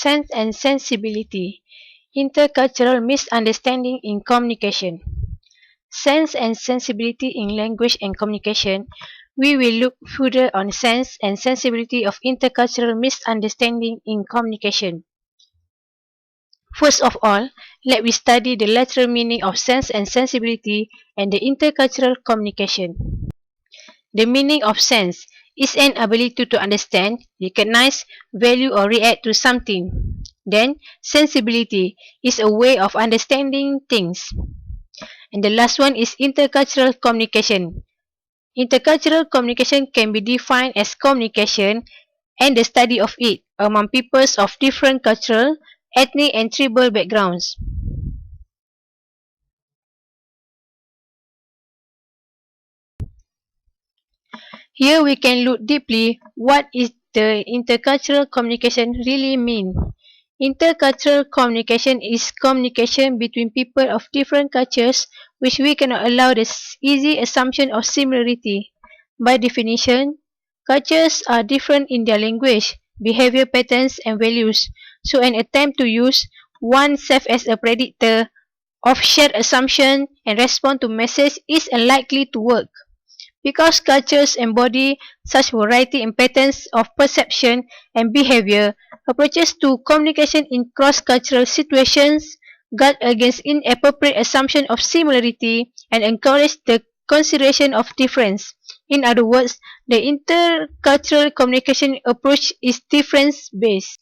Sense and sensibility. Intercultural misunderstanding in communication. Sense and sensibility in language and communication. We will look further on sense and sensibility of intercultural misunderstanding in communication. First of all, let we study the literal meaning of sense and sensibility and the intercultural communication. The meaning of sense is an ability to understand, recognize, value or react to something. Then, sensibility is a way of understanding things. And the last one is intercultural communication. Intercultural communication can be defined as communication and the study of it among peoples of different cultural, ethnic and tribal backgrounds. Here we can look deeply what is the intercultural communication really mean. Intercultural communication is communication between people of different cultures which we cannot allow the easy assumption of similarity. By definition, cultures are different in their language, behavior patterns and values, so an attempt to use oneself as a predictor of shared assumption and respond to message is unlikely to work. Because cultures embody such variety and patterns of perception and behavior, approaches to communication in cross-cultural situations guard against inappropriate assumption of similarity and encourage the consideration of difference. In other words, the intercultural communication approach is difference-based.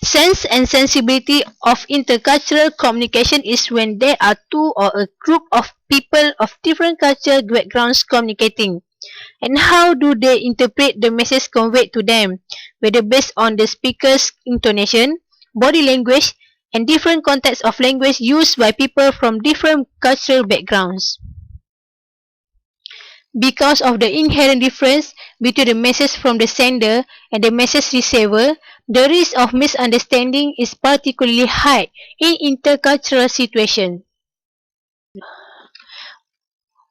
Sense and sensibility of intercultural communication is when there are two or a group of people of different cultural backgrounds communicating. And how do they interpret the message conveyed to them, whether based on the speaker's intonation, body language, and different contexts of language used by people from different cultural backgrounds. Because of the inherent difference between the message from the sender and the message receiver, the risk of misunderstanding is particularly high in intercultural situations.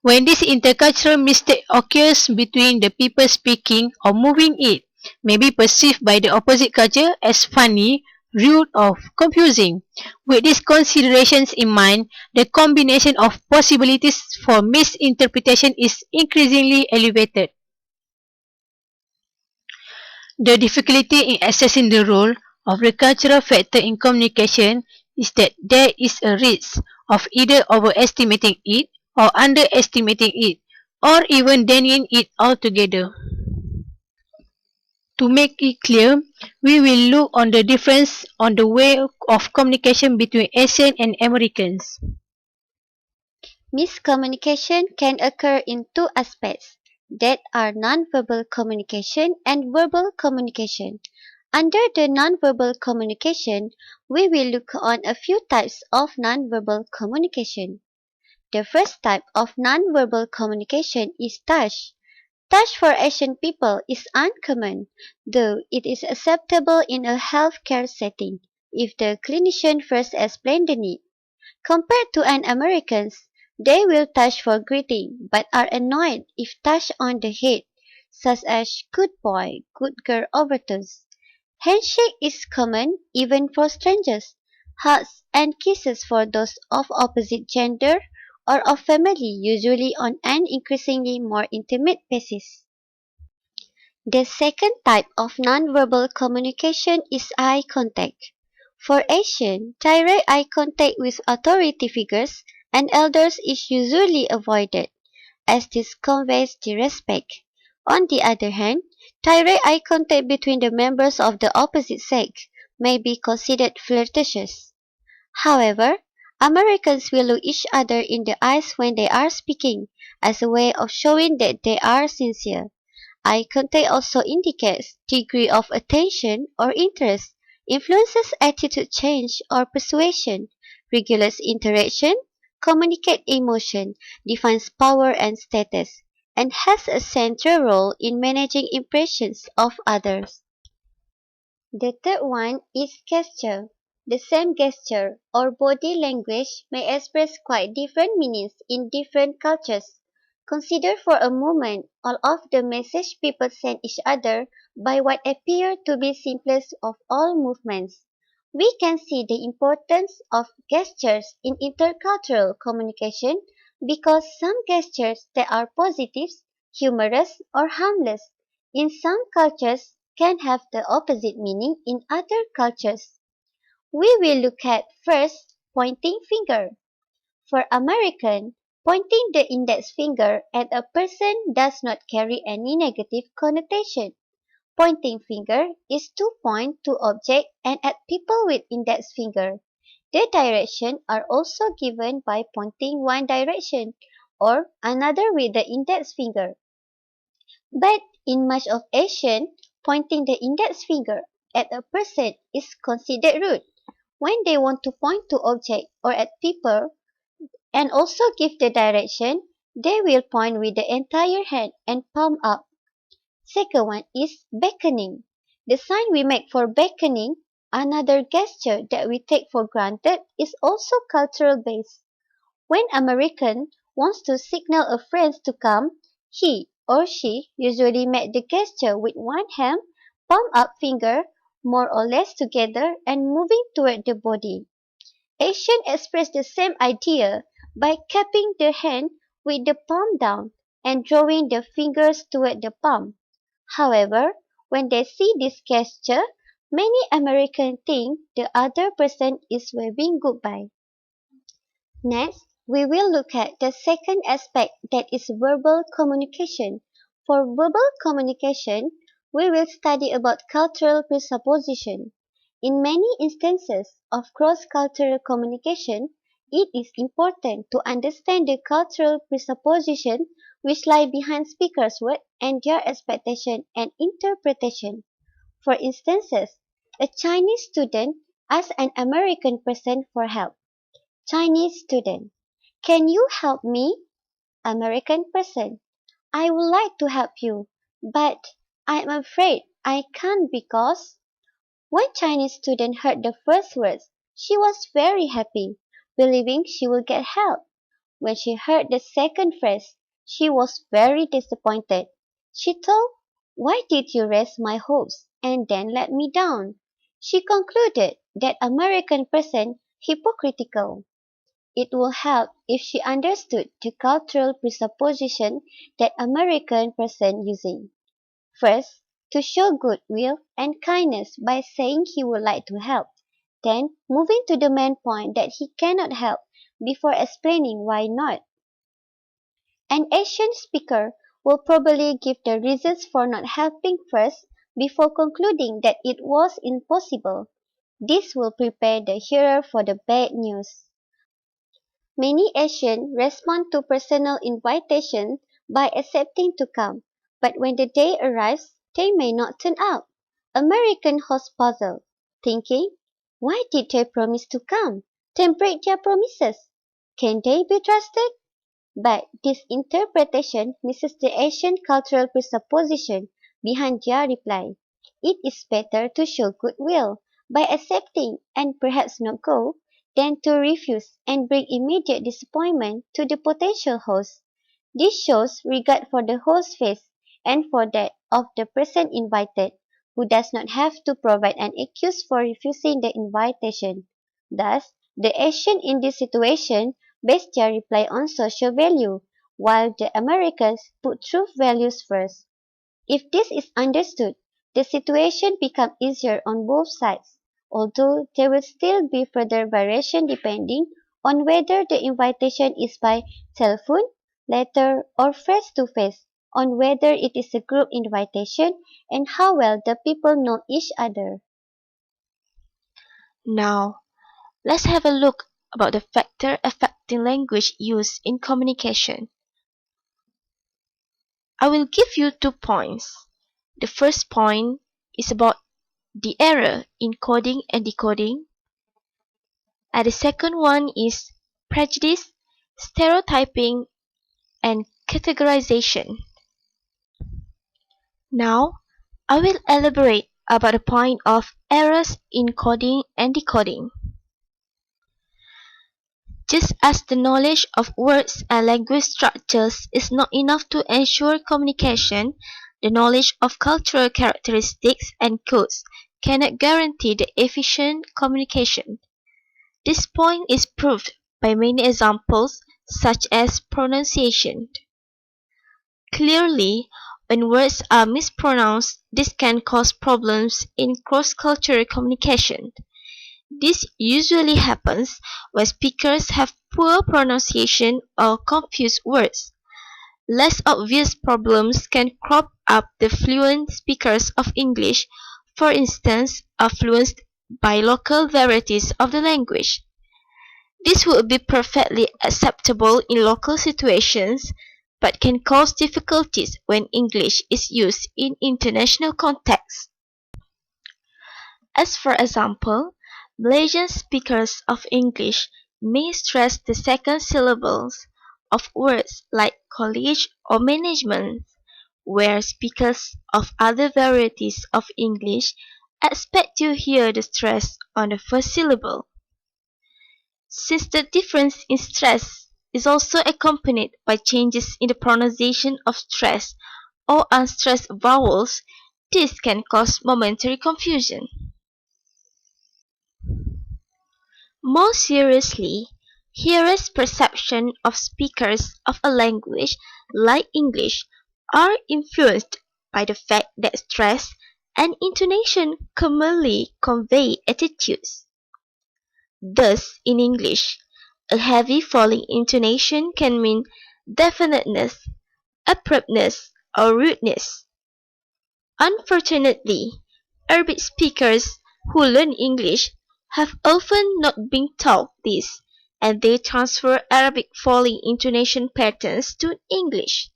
When this intercultural mistake occurs between the people speaking or moving it, may be perceived by the opposite culture as funny, rude or confusing. With these considerations in mind, the combination of possibilities for misinterpretation is increasingly elevated. The difficulty in assessing the role of the cultural factor in communication is that there is a risk of either overestimating it or underestimating it, or even denying it altogether. To make it clear, we will look on the difference on the way of communication between Asian and Americans. Miscommunication can occur in two aspects, that are nonverbal communication and verbal communication. Under the nonverbal communication, we will look on a few types of nonverbal communication. The first type of nonverbal communication is touch. Touch for Asian people is uncommon, though it is acceptable in a healthcare setting if the clinician first explains the need. Compared to an Americans, they will touch for greeting but are annoyed if touched on the head, such as good boy, good girl overtones. Handshake is common even for strangers. Hugs and kisses for those of opposite gender or of family, usually on an increasingly more intimate basis. The second type of nonverbal communication is eye contact. For Asian, direct eye contact with authority figures and elders is usually avoided, as this conveys the respect. On the other hand, direct eye contact between the members of the opposite sex may be considered flirtatious. However, Americans will look each other in the eyes when they are speaking, as a way of showing that they are sincere. Eye contact also indicates degree of attention or interest, influences attitude change or persuasion, regulates interaction, communicates emotion, defines power and status, and has a central role in managing impressions of others. The third one is gesture. The same gesture or body language may express quite different meanings in different cultures. Consider for a moment all of the message people send each other by what appear to be simplest of all movements. We can see the importance of gestures in intercultural communication because some gestures that are positive, humorous, or harmless in some cultures can have the opposite meaning in other cultures. We will look at first pointing finger. For American, pointing the index finger at a person does not carry any negative connotation. Pointing finger is to point to object and at people with index finger. The direction are also given by pointing one direction or another with the index finger. But in much of Asian, pointing the index finger at a person is considered rude. When they want to point to object or at people, and also give the direction, they will point with the entire hand and palm up. Second one is beckoning. The sign we make for beckoning, another gesture that we take for granted, is also cultural based. When American wants to signal a friend to come, he or she usually make the gesture with one hand, palm up finger, more or less together and moving toward the body. Asians express the same idea by cupping the hand with the palm down and drawing the fingers toward the palm. However, when they see this gesture, many Americans think the other person is waving goodbye. Next, we will look at the second aspect, that is verbal communication. For verbal communication, we will study about cultural presupposition. In many instances of cross-cultural communication, it is important to understand the cultural presupposition which lie behind speakers' words and their expectation and interpretation. For instances, a Chinese student asks an American person for help. Chinese student: can you help me? American person: I would like to help you, but I'm afraid I can't because. When Chinese student heard the first words, she was very happy, believing she would get help. When she heard the second phrase, she was very disappointed. She thought, why did you raise my hopes and then let me down? She concluded that American person hypocritical. It would help if she understood the cultural presupposition that American person using. First, to show goodwill and kindness by saying he would like to help, then moving to the main point that he cannot help before explaining why not. An Asian speaker will probably give the reasons for not helping first before concluding that it was impossible. This will prepare the hearer for the bad news. Many Asians respond to personal invitations by accepting to come, but when the day arrives, they may not turn up. American host puzzled, thinking, why did they promise to come, then break their promises? Can they be trusted? But this interpretation misses the Asian cultural presupposition behind their reply. It is better to show goodwill by accepting and perhaps not go than to refuse and bring immediate disappointment to the potential host. This shows regard for the host's face and for that of the person invited, who does not have to provide an excuse for refusing the invitation. Thus, the Asian in this situation base their reply on social value, while the Americans put truth values first. If this is understood, the situation becomes easier on both sides, although there will still be further variation depending on whether the invitation is by telephone, letter, or face-to-face, on whether it is a group invitation, and how well the people know each other. Now, let's have a look about the factor affecting language use in communication. I will give you 2 points. The first point is about the error in coding and decoding, and the second one is prejudice, stereotyping, and categorization. Now, I will elaborate about the point of errors in coding and decoding. Just as the knowledge of words and language structures is not enough to ensure communication, the knowledge of cultural characteristics and codes cannot guarantee the efficient communication. This point is proved by many examples, such as pronunciation. Clearly, when words are mispronounced, this can cause problems in cross-cultural communication. This usually happens when speakers have poor pronunciation or confuse words. Less obvious problems can crop up the fluent speakers of English, for instance, are influenced by local varieties of the language. This would be perfectly acceptable in local situations, but can cause difficulties when English is used in international contexts. As for example, Malaysian speakers of English may stress the second syllables of words like college or management, where speakers of other varieties of English expect to hear the stress on the first syllable. Since the difference in stress is also accompanied by changes in the pronunciation of stressed or unstressed vowels, this can cause momentary confusion. More seriously, hearers' perception of speakers of a language like English are influenced by the fact that stress and intonation commonly convey attitudes. Thus, in English, a heavy falling intonation can mean definiteness, abruptness, or rudeness. Unfortunately, Arabic speakers who learn English have often not been taught this, and they transfer Arabic falling intonation patterns to English.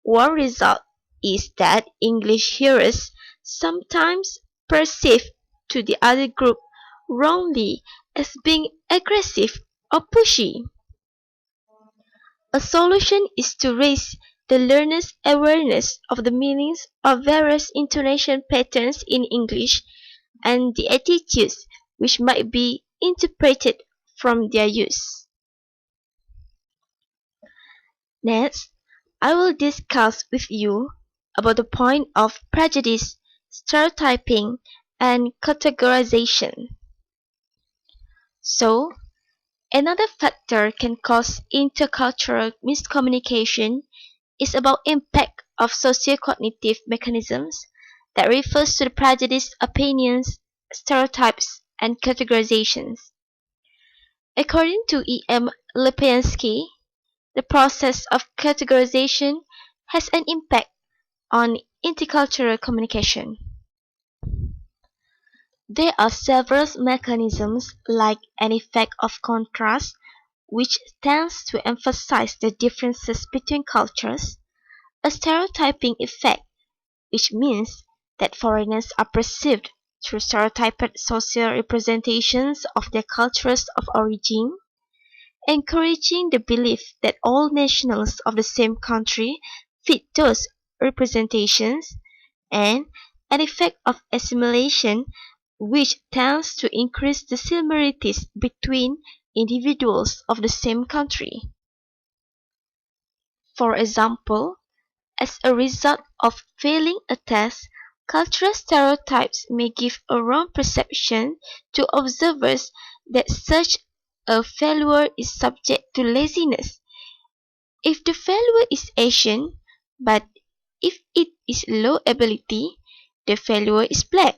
One result is that English hearers sometimes perceive to the other group wrongly as being aggressive or pushy. A solution is to raise the learner's awareness of the meanings of various intonation patterns in English and the attitudes which might be interpreted from their use. Next, I will discuss with you about the point of prejudice, stereotyping, and categorization. So, another factor can cause intercultural miscommunication is about impact of socio-cognitive mechanisms that refers to the prejudiced opinions, stereotypes, and categorizations. According to E.M. Lipiansky, the process of categorization has an impact on intercultural communication. There are several mechanisms like an effect of contrast, which tends to emphasize the differences between cultures, a stereotyping effect, which means that foreigners are perceived through stereotyped social representations of their cultures of origin, encouraging the belief that all nationals of the same country fit those representations, and an effect of assimilation which tends to increase the similarities between individuals of the same country. For example, as a result of failing a test, cultural stereotypes may give a wrong perception to observers that such a failure is subject to laziness. If the failure is Asian, but if it is low ability, the failure is black.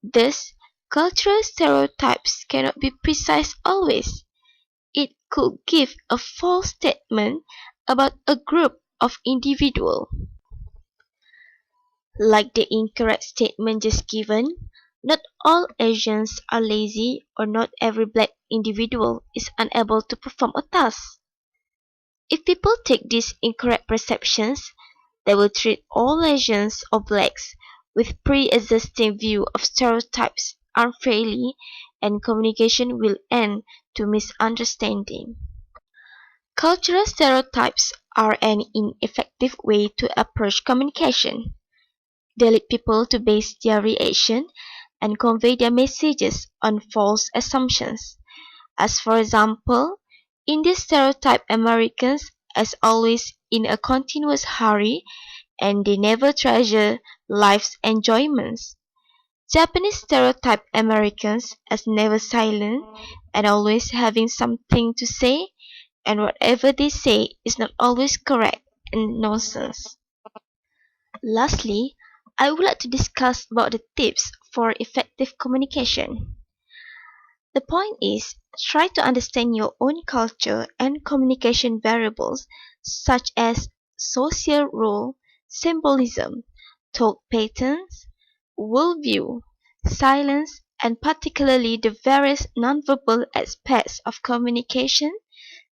Thus, cultural stereotypes cannot be precise always. It could give a false statement about a group of individuals. Like the incorrect statement just given, not all Asians are lazy or not every black individual is unable to perform a task. If people take these incorrect perceptions, they will treat all Asians or blacks with pre-existing view of stereotypes unfairly, and communication will end to misunderstanding. Cultural stereotypes are an ineffective way to approach communication. They lead people to base their reaction and convey their messages on false assumptions, as for example, Indians stereotype Americans as always in a continuous hurry and they never treasure life's enjoyments. Japanese stereotype Americans as never silent and always having something to say, and whatever they say is not always correct and nonsense. Lastly, I would like to discuss about the tips for effective communication. The point is, try to understand your own culture and communication variables such as social role, symbolism, talk patterns, worldview, silence, and particularly the various nonverbal aspects of communication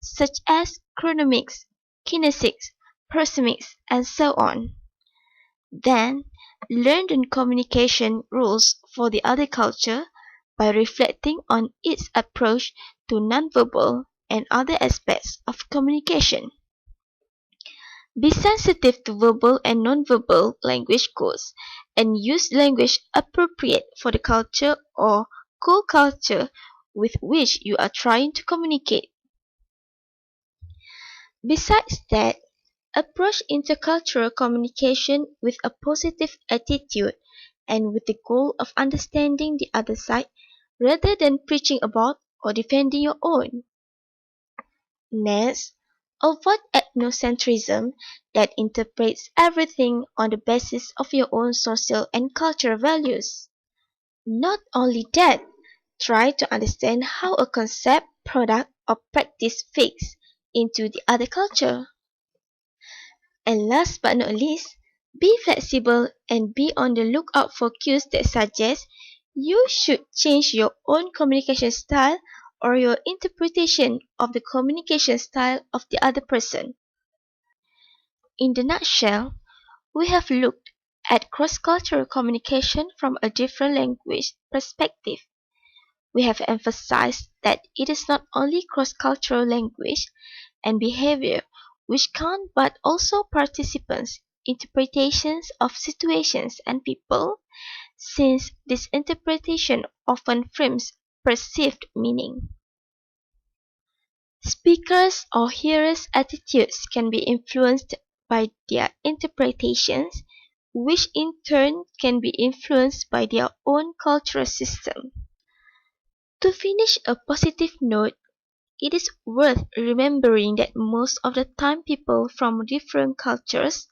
such as chronomics, kinesics, prosemics, and so on. Then, learn the communication rules for the other culture by reflecting on its approach to nonverbal and other aspects of communication. Be sensitive to verbal and nonverbal language codes and use language appropriate for the culture or co-culture with which you are trying to communicate. Besides that, approach intercultural communication with a positive attitude and with the goal of understanding the other side rather than preaching about or defending your own. Next, avoid ethnocentrism that interprets everything on the basis of your own social and cultural values. Not only that, try to understand how a concept, product, or practice fits into the other culture. And last but not least, be flexible and be on the lookout for cues that suggest you should change your own communication style or your interpretation of the communication style of the other person. In the nutshell, we have looked at cross-cultural communication from a different language perspective. We have emphasized that it is not only cross-cultural language and behavior which count but also participants' interpretations of situations and people, since this interpretation often frames perceived meaning. Speakers' or hearers' attitudes can be influenced by their interpretations, which in turn can be influenced by their own cultural system. To finish a positive note, it is worth remembering that most of the time people from different cultures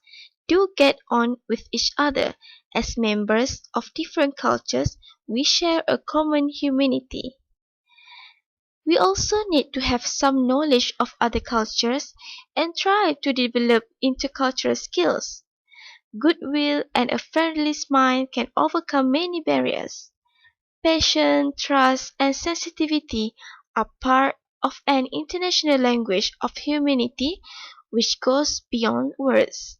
do get on with each other. As members of different cultures, we share a common humanity. We also need to have some knowledge of other cultures and try to develop intercultural skills. Goodwill and a friendly smile can overcome many barriers. Passion, trust, and sensitivity are part of an international language of humanity which goes beyond words.